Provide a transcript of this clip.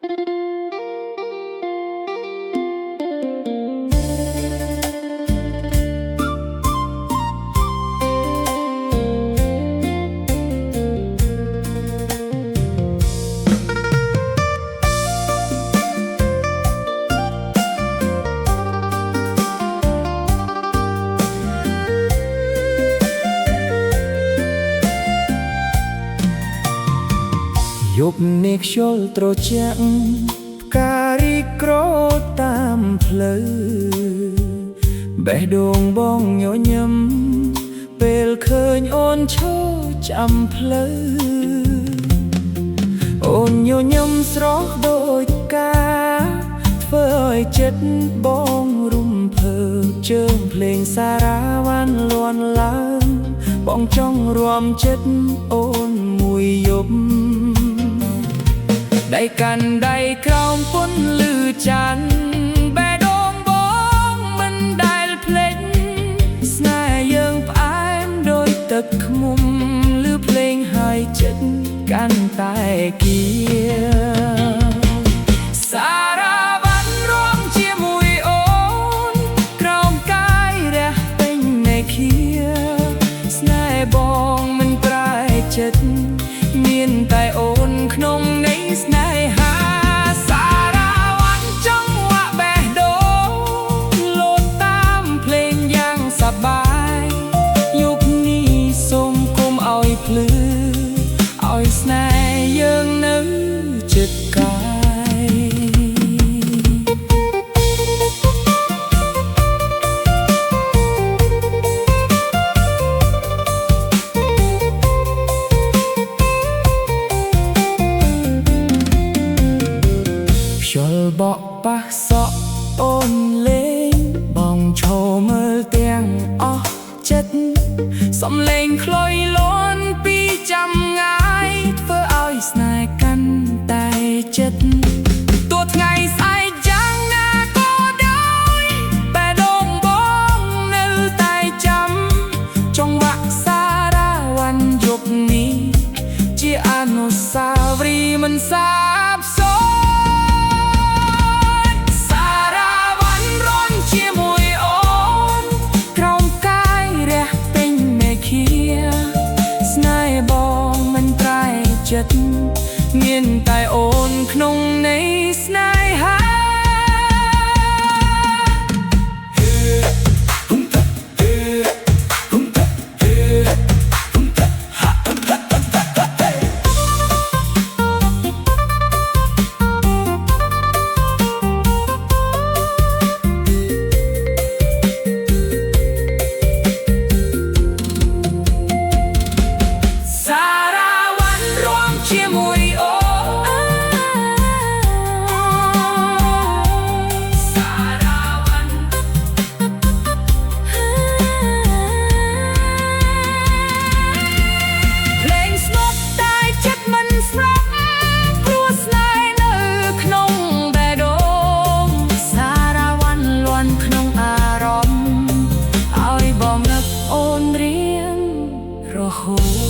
យប់នេះខ្យល់ត្រជាក់ផ្ការីកក្រោលតាមផ្លូវបេះដូងបងញញឹមពេលឃើញអូនឈរចាំផ្លូវអូនញញឹមស្រស់ដូចផ្កាធ្វើឲ្យចិត្តបងរំភើបជើងភ្លេងសារ៉ាវ៉ាន់លាន់ឡើងបងចង់រួមចិត្តអូនមួយយប់ដៃកាន់ដៃក្រោមពន្លឺច័ន្ទបេះដូងបងមិនដែលភ្លេចស្នេហ៍យើងផ្អែមដូចទឹកឃ្មុំឮភ្លេងហើយចិត្តកាន់តែគៀសារ៉ាវ៉ាន់រួមជាមួយអូនក្រោមកាយរះពេញនៃខៀស្នេហ៍បងមិនប្រែចិត្តមានតែអូនក្នុងនៃស្នេហាសារ៉ាវ៉ាន់ចង់វាក់បេះដូងលោតតាមភ្លេងយ៉ាងសប្បាយយប់នេះសូមគុំឲ្យភ្លឺឲ្យស្នេហ៍យើងនៅចិត្តកាយខ្យល់បក់ប៉ះសក់អូនលេងបងឈរមើលទាំងអស់ចិត្តសំឡេងខ្លុយលន់ពីចាំងាយធ្វើឲ្យស្នេហ៍កាន់តែចិត្តទោះថ្ងៃស្អែកយ៉ាងណាក៏ដោយបេះដូងបងនៅតែចាំចង្វាក់សារ៉ាវ៉ាន់យប់នេះជាអនុស្សាវរីយ៍មិនសាបសូន្យមានតែអូនក្នុងនៃស្នេហាជាមួយអូសារ៉ាវ៉ាន់ភ្លេងស្ងប់តែចិត្តមិនស្រាប់ព្រោះស្នេហ៍នៅក្នុងបេះដូងសារ៉ាវ៉ាន់លាន់ក្នុងអារម្មណ៍ឲ្យបងនឹកអូនរៀងរហូត